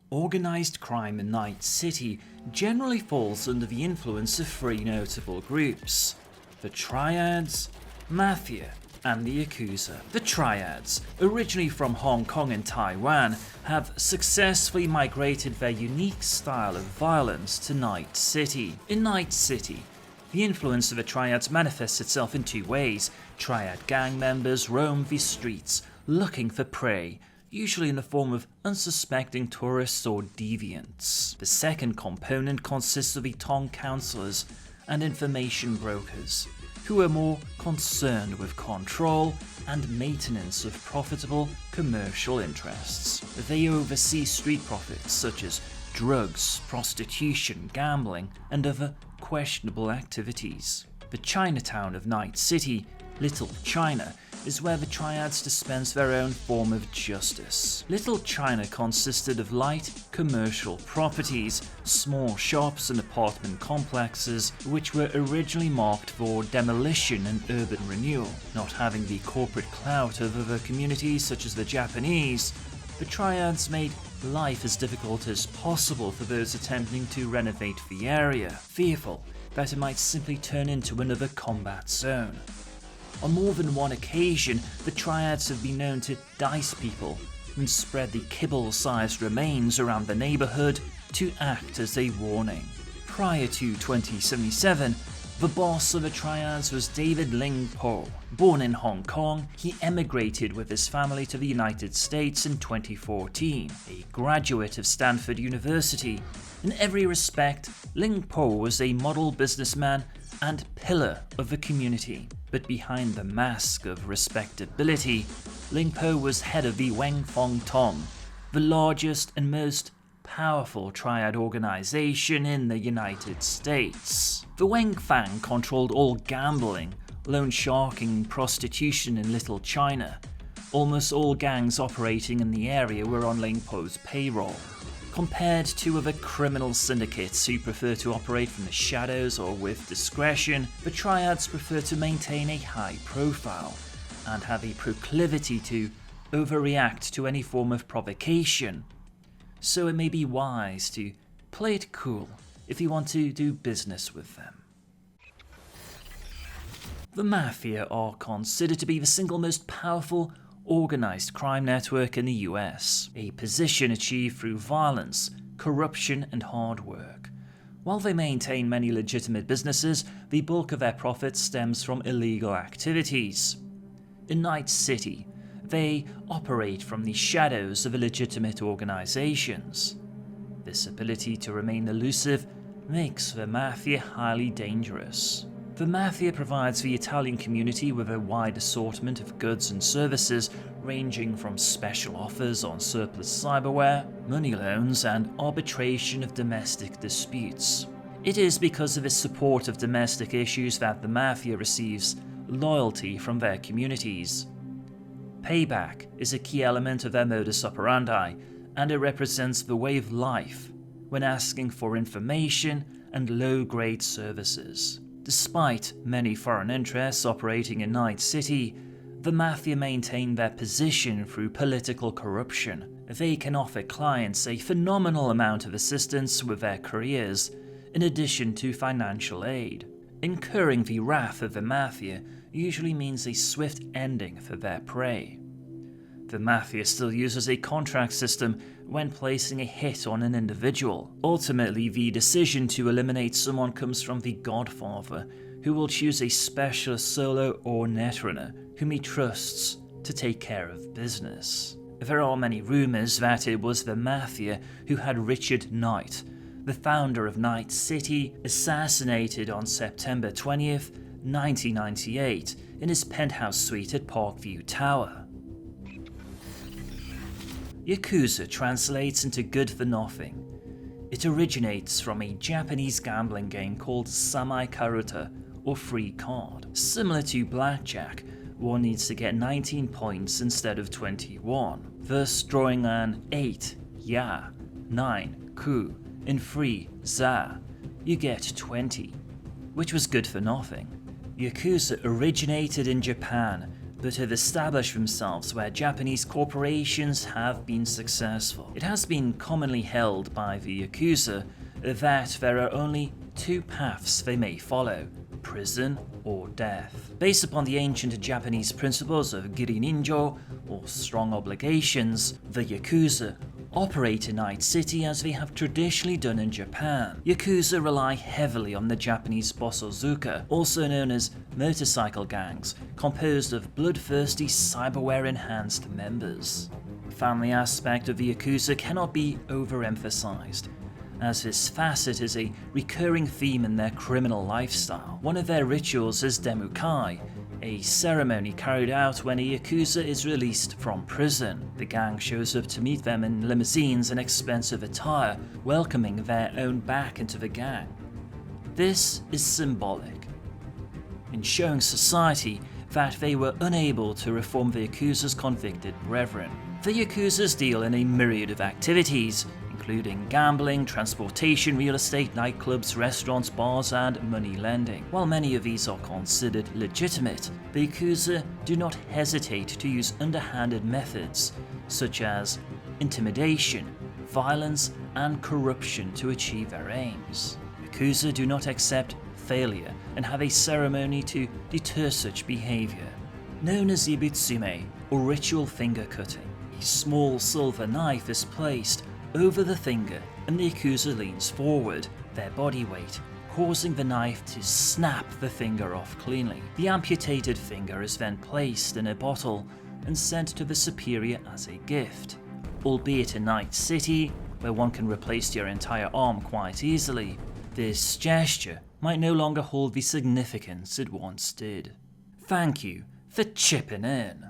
Organized crime in Night City generally falls under the influence of three notable groups: the Triads, Mafia, and the Yakuza. The Triads, originally from Hong Kong and Taiwan, have successfully migrated their unique style of violence to Night City. In Night City, the influence of the Triads manifests itself in two ways. Triad gang members roam the streets looking for prey, usually in the form of unsuspecting tourists or deviants. The second component consists of the town councillors and information brokers, who are more concerned with control and maintenance of profitable commercial interests. They oversee street profits such as drugs, prostitution, gambling, and other questionable activities. The Chinatown of Night City, Little China, is where the Triads dispense their own form of justice. Little China consisted of light commercial properties, small shops and apartment complexes which were originally marked for demolition and urban renewal. Not having the corporate clout of other communities such as the Japanese, the Triads made life as difficult as possible for those attempting to renovate the area, fearful that it might simply turn into another combat zone. On more than one occasion, the Triads have been known to dice people and spread the kibble-sized remains around the neighborhood to act as a warning. Prior to 2077, the boss of the Triads was David Ling Po. Born in Hong Kong, he emigrated with his family to the United States in 2014. A graduate of Stanford University, in every respect, Ling Po was a model businessman and pillar of the community. But behind the mask of respectability, Ling Po was head of the Wang Fong Tong, the largest and most powerful triad organization in the United States. The Wang Fang controlled all gambling, loan sharking, prostitution in Little China. Almost all gangs operating in the area were on Ling Po's payroll. Compared to other criminal syndicates who prefer to operate from the shadows or with discretion, the Triads prefer to maintain a high profile and have a proclivity to overreact to any form of provocation. So it may be wise to play it cool if you want to do business with them. The Mafia are considered to be the single most powerful organized crime network in the US, a position achieved through violence, corruption, and hard work. While they maintain many legitimate businesses, the bulk of their profits stems from illegal activities. In Night City, they operate from the shadows of illegitimate organizations. This ability to remain elusive makes the Mafia highly dangerous. The Mafia provides the Italian community with a wide assortment of goods and services, ranging from special offers on surplus cyberware, money loans, and arbitration of domestic disputes. It is because of its support of domestic issues that the Mafia receives loyalty from their communities. Payback is a key element of their modus operandi, and it represents the way of life when asking for information and low-grade services. Despite many foreign interests operating in Night City, the Mafia maintain their position through political corruption. They can offer clients a phenomenal amount of assistance with their careers, in addition to financial aid. Incurring the wrath of the Mafia usually means a swift ending for their prey. The Mafia still uses a contract system when placing a hit on an individual. Ultimately, the decision to eliminate someone comes from the Godfather, who will choose a specialist solo or netrunner whom he trusts to take care of business. There are many rumors that it was the Mafia who had Richard Knight, the founder of Night City, assassinated on September 20th, 1998 in his penthouse suite at Parkview Tower. Yakuza translates into good for nothing. It originates from a Japanese gambling game called Samai Karuta, or free card. Similar to blackjack, one needs to get 19 points instead of 21, thus drawing an 8 ya, 9 ku, and 3 za. You get 20, which was good for nothing. Yakuza originated in Japan but have established themselves where Japanese corporations have been successful. It has been commonly held by the Yakuza that there are only two paths they may follow: prison or death. Based upon the ancient Japanese principles of giri-ninjo, or strong obligations, the Yakuza operate in Night City as they have traditionally done in Japan. Yakuza rely heavily on the Japanese bossozuka, also known as motorcycle gangs, composed of bloodthirsty cyberware-enhanced members. The family aspect of the Yakuza cannot be overemphasized, as this facet is a recurring theme in their criminal lifestyle. One of their rituals is Demukai, a ceremony carried out when a Yakuza is released from prison. The gang shows up to meet them in limousines and expensive attire, welcoming their own back into the gang. This is symbolic, in showing society that they were unable to reform the Yakuza's convicted brethren. The Yakuzas deal in a myriad of activities, including gambling, transportation, real estate, nightclubs, restaurants, bars, and money lending. While many of these are considered legitimate, the Yakuza do not hesitate to use underhanded methods, such as intimidation, violence, and corruption to achieve their aims. Yakuza do not accept failure and have a ceremony to deter such behavior, known as ibutsume, or ritual finger cutting. A small silver knife is placed over the finger and the Yakuza leans forward, their body weight causing the knife to snap the finger off cleanly. The amputated finger is then placed in a bottle and sent to the superior as a gift. Albeit in Night City, where one can replace your entire arm quite easily, this gesture might no longer hold the significance it once did. Thank you for chipping in.